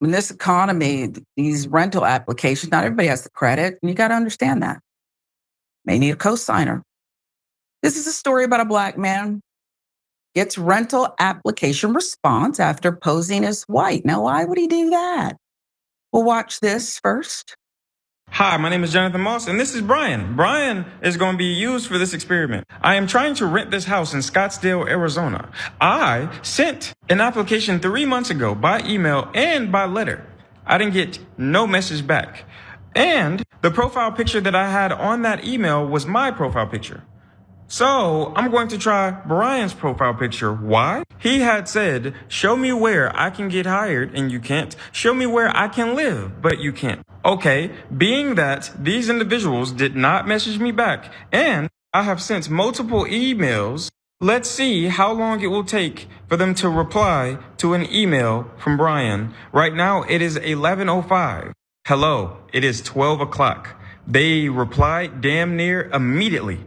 In this economy, these rental applications, not everybody has the credit, and you got to understand that. May need a co-signer. This is a story about a Black man gets rental application response after posing as white. Now, why would he do that? We'll watch this first. Hi, my name is Jonathan Moss, and this is Brian. Brian is going to be used for this experiment. I am trying to rent this house in Scottsdale, Arizona. I sent an application 3 months ago by email and by letter. I didn't get no message back. And the profile picture that I had on that email was my profile picture. So I'm going to try Brian's profile picture. Why? He had said, show me where I can get hired, and you can't. Show me where I can live, but you can't. Okay, being that these individuals did not message me back, and I have sent multiple emails, let's see how long it will take for them to reply to an email from Brian. Right now, it is 11:05. Hello, it is 12 o'clock. They replied damn near immediately.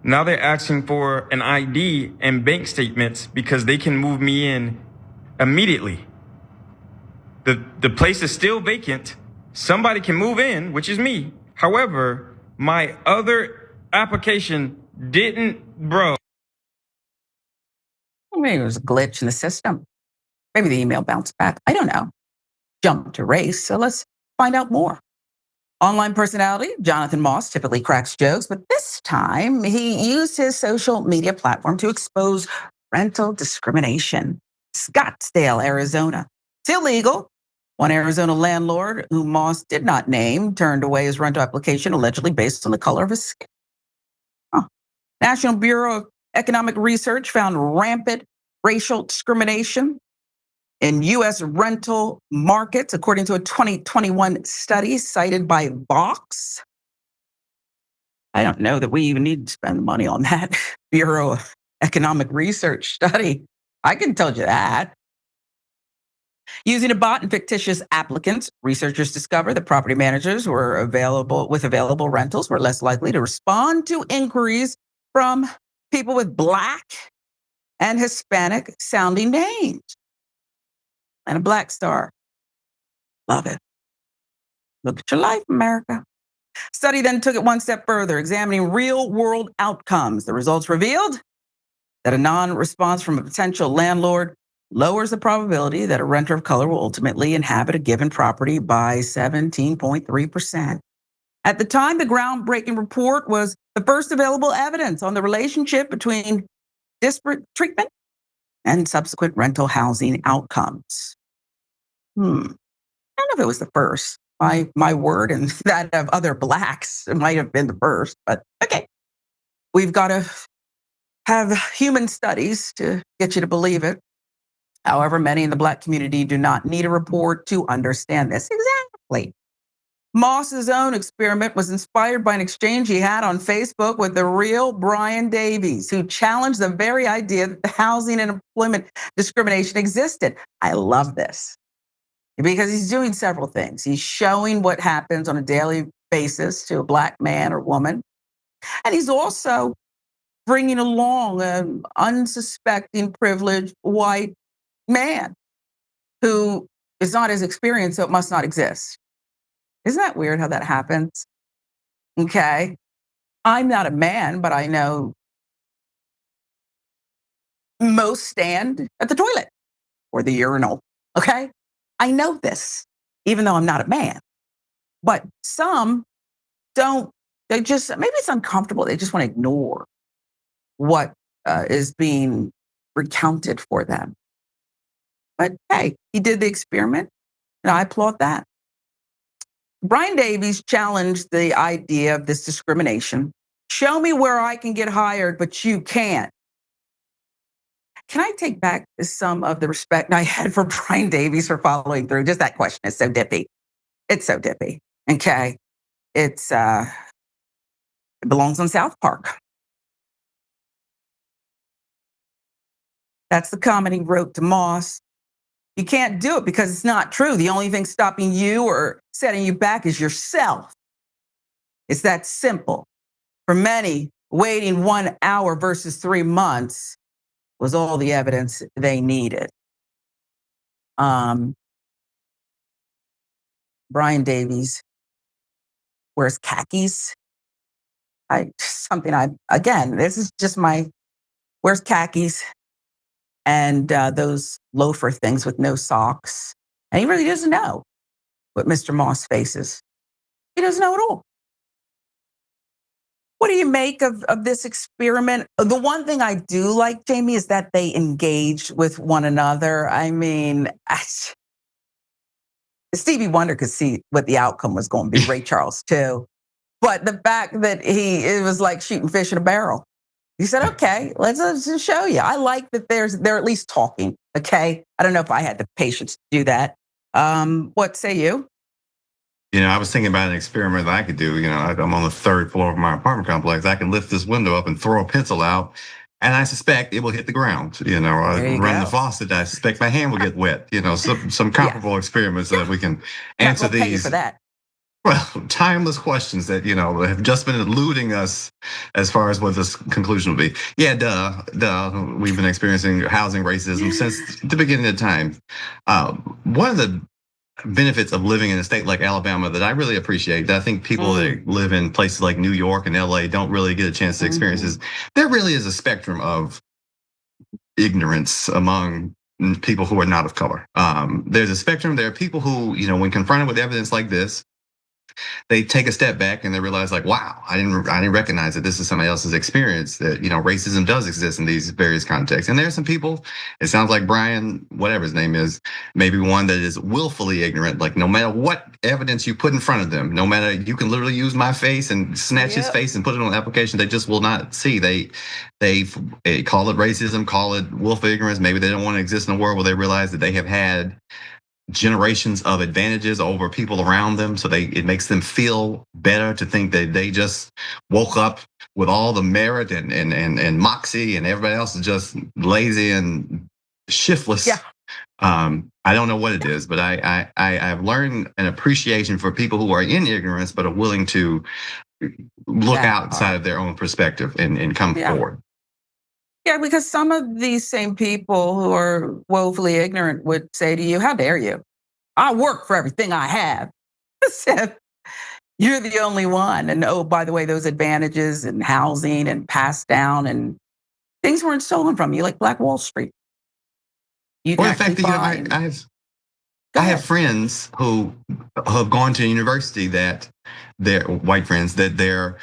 Now they're asking for an ID and bank statements because they can move me in immediately. The place is still vacant. Somebody can move in, which is me. However, my other application didn't, bro. Maybe it was a glitch in the system. Maybe the email bounced back. I don't know. Jump to race. So let's find out more. Online personality, Jonathan Moss typically cracks jokes, but this time he used his social media platform to expose rental discrimination. Scottsdale, Arizona. It's illegal. One Arizona landlord, who Moss did not name, turned away his rental application allegedly based on the color of his skin. National Bureau of Economic Research found rampant racial discrimination in U.S. rental markets, according to a 2021 study cited by Vox. I don't know that we even need to spend money on that Bureau of Economic Research study. I can tell you that. Using a bot and fictitious applicants, researchers discovered that property managers were available rentals were less likely to respond to inquiries from people with Black and Hispanic sounding names. And a Black star. Love it. Look at your life, America. Study then took it one step further, examining real-world outcomes. The results revealed that a non-response from a potential landlord lowers the probability that a renter of color will ultimately inhabit a given property by 17.3%. At the time, the groundbreaking report was the first available evidence on the relationship between disparate treatment and subsequent rental housing outcomes. I don't know if it was the first. My word and that of other Blacks, it might have been the first, but okay. We've got to have human studies to get you to believe it. However, many in the Black community do not need a report to understand this. Exactly. Moss's own experiment was inspired by an exchange he had on Facebook with the real Brian Davies, who challenged the very idea that the housing and employment discrimination existed. I love this because he's doing several things. He's showing what happens on a daily basis to a Black man or woman. And he's also bringing along an unsuspecting, privileged white man who is not as experienced, so it must not exist. Isn't that weird how that happens? Okay. I'm not a man, but I know most stand at the toilet or the urinal. Okay. I know this, even though I'm not a man. But some don't, they just, maybe it's uncomfortable. They just want to ignore what is being recounted for them. But hey, he did the experiment, and I applaud that. Brian Davies challenged the idea of this discrimination. Show me where I can get hired, but you can't. Can I take back some of the respect I had for Brian Davies for following through? Just that question is so dippy. It's so dippy. Okay. It belongs on South Park. That's the comment he wrote to Moss. You can't do it because it's not true. The only thing stopping you or setting you back is yourself. It's that simple. For many, waiting 1 hour versus 3 months was all the evidence they needed. Brian Davies wears khakis. Again, this is just wears khakis and those loafer things with no socks. And he really doesn't know what Mr. Moss faces. He doesn't know at all. What do you make of this experiment? The one thing I do like, Jamie, is that they engage with one another. I mean, Stevie Wonder could see what the outcome was going to be, Ray Charles too. But the fact that it was like shooting fish in a barrel. He said, okay, let's just show you. I like that they're at least talking, okay? I don't know if I had the patience to do that. What say you? I was thinking about an experiment that I could do. I'm on the third floor of my apartment complex. I can lift this window up and throw a pencil out, and I suspect it will hit the ground. Or run the faucet. I suspect my hand will get wet. Some comparable experiments that we can answer pay you these. for that. Well, timeless questions that have just been eluding us as far as what this conclusion will be. Yeah, duh. We've been experiencing housing racism since the beginning of time. One of the benefits of living in a state like Alabama that I really appreciate, that I think people that live in places like New York and LA don't really get a chance to experience, is there really is a spectrum of ignorance among people who are not of color. There's a spectrum. There are people who, when confronted with evidence like this, they take a step back and they realize, like, wow, I didn't recognize that this is somebody else's experience, that racism does exist in these various contexts. And there's some people, it sounds like Brian, whatever his name is, maybe one that is willfully ignorant. Like, no matter what evidence you put in front of them, no matter, you can literally use my face and snatch his face and put it on an application, they just will not see. They call it racism, call it willful ignorance. Maybe they don't want to exist in a world where they realize that they have had generations of advantages over people around them, so it makes them feel better to think that they just woke up with all the merit and moxie, and everybody else is just lazy and shiftless. Yeah. I don't know what it is, but I've learned an appreciation for people who are in ignorance but are willing to look outside of their own perspective and come forward. Yeah, because some of these same people who are woefully ignorant would say to you, how dare you? I work for everything I have. So you're the only one. And oh, by the way, those advantages and housing and passed down and things weren't stolen from you, like Black Wall Street. You can actually find. I have friends who have gone to university that they're white friends that their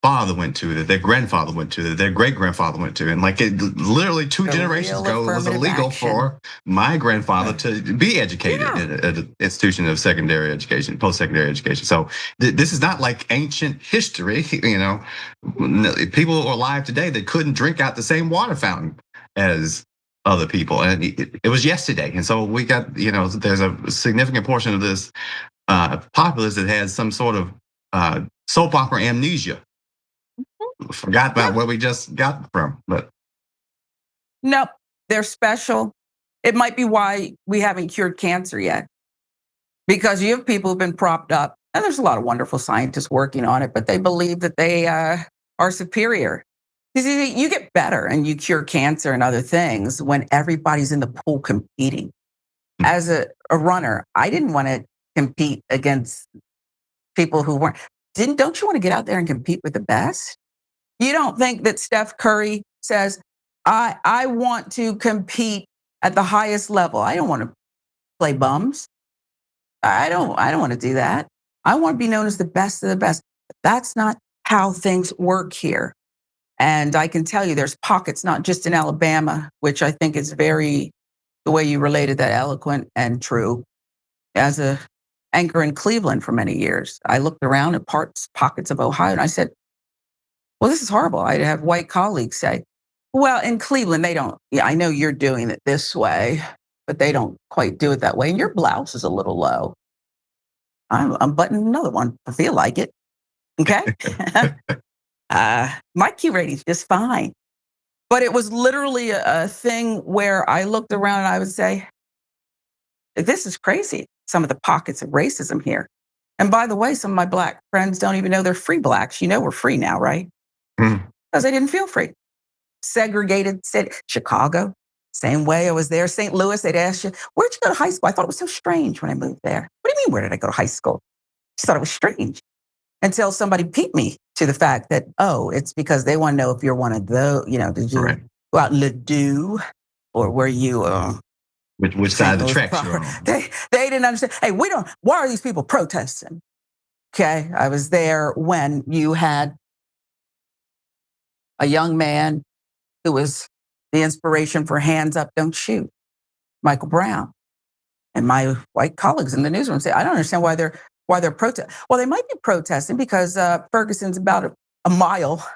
father went to, that their grandfather went to, that their great grandfather went to, and like it literally 2 generations ago, it was illegal for my grandfather to be educated at an institution of secondary education, post-secondary education. So this is not like ancient history. People are alive today that couldn't drink out the same water fountain as other people, and it was yesterday. And so we got, there's a significant portion of this populace that has some sort of soap opera amnesia. Forgot about where we just got from, but nope, they're special. It might be why we haven't cured cancer yet, because you have people who've been propped up, and there's a lot of wonderful scientists working on it, but they believe that they are superior. You get better and you cure cancer and other things when everybody's in the pool competing. As a runner, I didn't want to compete against people who weren't. Don't you want to get out there and compete with the best? You don't think that Steph Curry says, I want to compete at the highest level. I don't want to play bums. I don't want to do that. I want to be known as the best of the best. That's not how things work here. And I can tell you there's pockets, not just in Alabama, which I think is the way you related that, eloquent and true. As a anchor in Cleveland for many years, I looked around at pockets of Ohio and I said, well, this is horrible. I'd have white colleagues say, well, in Cleveland, they don't, I know you're doing it this way, but they don't quite do it that way. And your blouse is a little low. I'm buttoning another one. I feel like it. Okay. My Q rating's just fine. But it was literally a thing where I looked around and I would say, this is crazy. Some of the pockets of racism here. And by the way, some of my Black friends don't even know they're free Blacks. We're free now, right? Because they didn't feel free. Segregated city, Chicago, Same way I was there, St. Louis, they'd ask you, where'd you go to high school? I thought it was so strange when I moved there. What do you mean, where did I go to high school? Just thought it was strange. Until somebody peeped me to the fact that, oh, it's because they want to know if you're one of those, did you Correct. go out in Ladue or were you Which side of the tracks you're on? They didn't understand. Hey, why are these people protesting? Okay, I was there when you had a young man who was the inspiration for Hands Up, Don't Shoot, Michael Brown. And my white colleagues in the newsroom say, I don't understand why they're protesting. Well, they might be protesting because Ferguson's about a mile.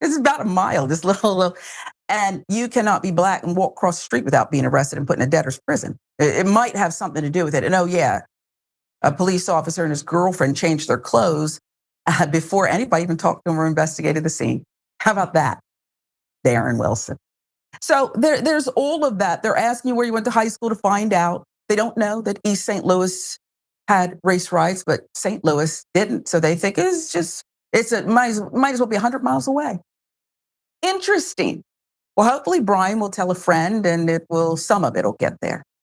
It's about a mile, this little, and you cannot be black and walk across the street without being arrested and put in a debtor's prison. It might have something to do with it. And oh yeah, a police officer and his girlfriend changed their clothes before anybody even talked to them or investigated the scene. How about that, Darren Wilson? So there's all of that. They're asking you where you went to high school to find out. They don't know that East St. Louis had race riots, but St. Louis didn't. So they think might as well be 100 miles away. Interesting. Well, hopefully Brian will tell a friend and some of it will get there.